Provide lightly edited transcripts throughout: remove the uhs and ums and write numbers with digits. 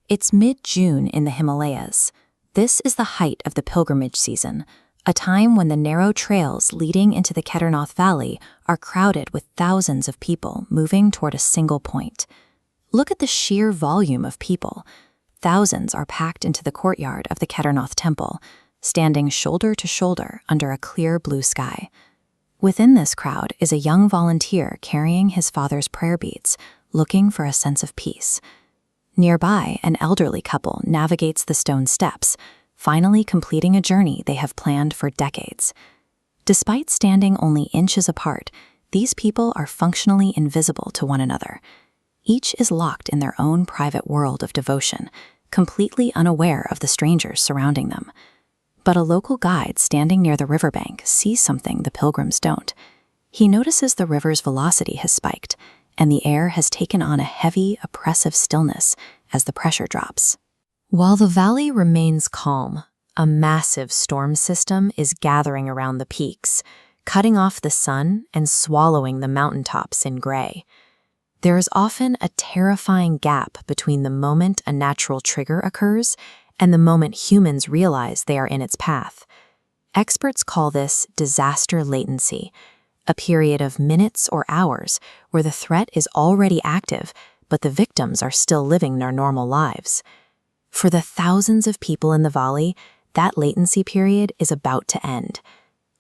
It's mid-June in the Himalayas. This is the height of the pilgrimage season, a time when the narrow trails leading into the Kedarnath Valley are crowded with thousands of people moving toward a single point. Look at the sheer volume of people. Thousands are packed into the courtyard of the Kedarnath temple, standing shoulder to shoulder under a clear blue sky. Within this crowd is a young volunteer carrying his father's prayer beads, looking for a sense of peace. Nearby, an elderly couple navigates the stone steps, finally completing a journey they have planned for decades. Despite standing only inches apart, these people are functionally invisible to one another. Each is locked in their own private world of devotion, completely unaware of the strangers surrounding them. But a local guide standing near the riverbank sees something the pilgrims don't. He notices the river's velocity has spiked, and the air has taken on a heavy, oppressive stillness as the pressure drops. While the valley remains calm, a massive storm system is gathering around the peaks, cutting off the sun and swallowing the mountaintops in gray. There is often a terrifying gap between the moment a natural trigger occurs and the moment humans realize they are in its path. Experts call this disaster latency, a period of minutes or hours where the threat is already active, but the victims are still living their normal lives. For the thousands of people in the valley, that latency period is about to end.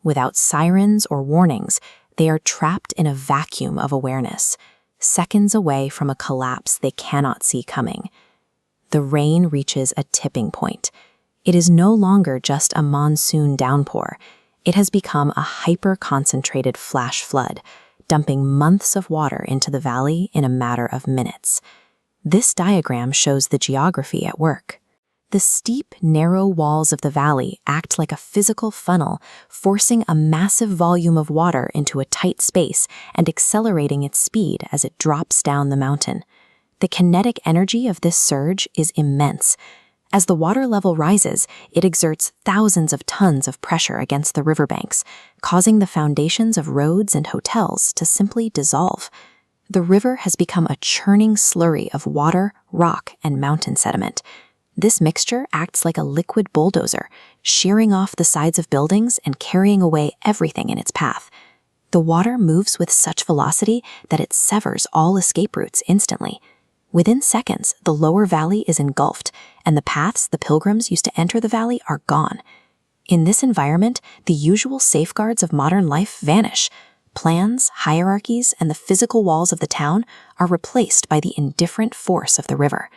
Without sirens or warnings, they are trapped in a vacuum of awareness, seconds away from a collapse they cannot see coming. The rain reaches a tipping point. It is no longer just a monsoon downpour. It has become a hyper-concentrated flash flood, dumping months of water into the valley in a matter of minutes. This diagram shows the geography at work. The steep, narrow walls of the valley act like a physical funnel, forcing a massive volume of water into a tight space and accelerating its speed as it drops down the mountain. The kinetic energy of this surge is immense. As the water level rises, it exerts thousands of tons of pressure against the riverbanks, causing the foundations of roads and hotels to simply dissolve. The river has become a churning slurry of water, rock, and mountain sediment. This mixture acts like a liquid bulldozer, shearing off the sides of buildings and carrying away everything in its path. The water moves with such velocity that it severs all escape routes instantly. Within seconds, the lower valley is engulfed, and the paths the pilgrims used to enter the valley are gone. In this environment, the usual safeguards of modern life vanish. Plans, hierarchies, and the physical walls of the town are replaced by the indifferent force of the river.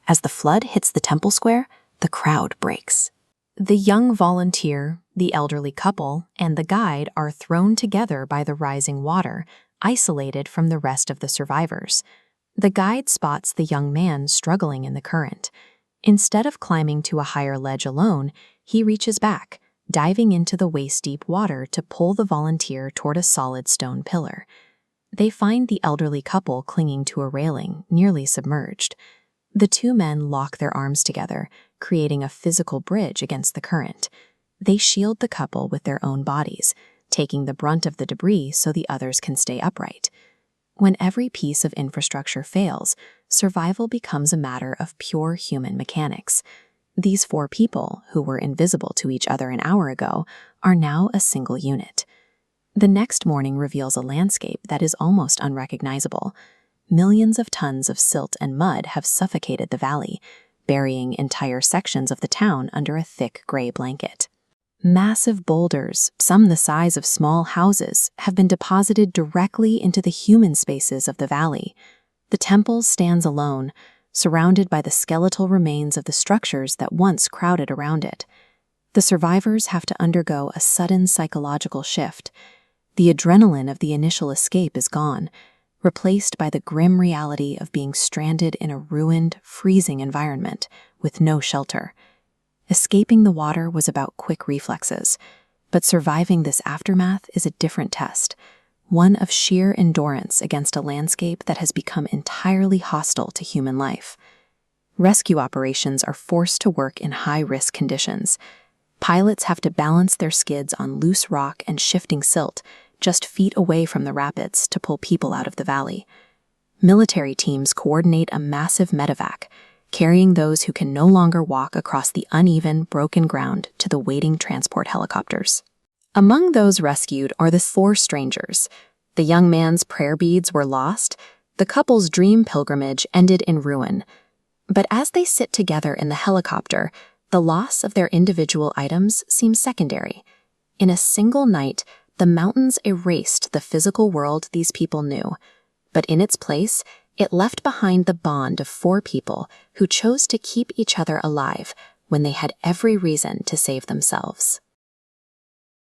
As the flood hits the temple square, the crowd breaks. The young volunteer, the elderly couple, and the guide are thrown together by the rising water, isolated from the rest of the survivors. The guide spots the young man struggling in the current. Instead of climbing to a higher ledge alone, he reaches back, diving into the waist-deep water to pull the volunteer toward a solid stone pillar. They find the elderly couple clinging to a railing, nearly submerged. The two men lock their arms together, creating a physical bridge against the current. They shield the couple with their own bodies, taking the brunt of the debris so the others can stay upright. When every piece of infrastructure fails, survival becomes a matter of pure human mechanics. These four people, who were invisible to each other an hour ago, are now a single unit. The next morning reveals a landscape that is almost unrecognizable. Millions of tons of silt and mud have suffocated the valley, burying entire sections of the town under a thick gray blanket. Massive boulders, some the size of small houses, have been deposited directly into the human spaces of the valley. The temple stands alone, surrounded by the skeletal remains of the structures that once crowded around it. The survivors have to undergo a sudden psychological shift. The adrenaline of the initial escape is gone, replaced by the grim reality of being stranded in a ruined, freezing environment with no shelter. Escaping the water was about quick reflexes, but surviving this aftermath is a different test, one of sheer endurance against a landscape that has become entirely hostile to human life. Rescue operations are forced to work in high-risk conditions. Pilots have to balance their skids on loose rock and shifting silt, just feet away from the rapids to pull people out of the valley. Military teams coordinate a massive medevac, carrying those who can no longer walk across the uneven, broken ground to the waiting transport helicopters. Among those rescued are the 4 strangers. The young man's prayer beads were lost. The couple's dream pilgrimage ended in ruin. But as they sit together in the helicopter, the loss of their individual items seems secondary. In a single night, the mountains erased the physical world these people knew. But in its place, it left behind the bond of 4 people who chose to keep each other alive when they had every reason to save themselves.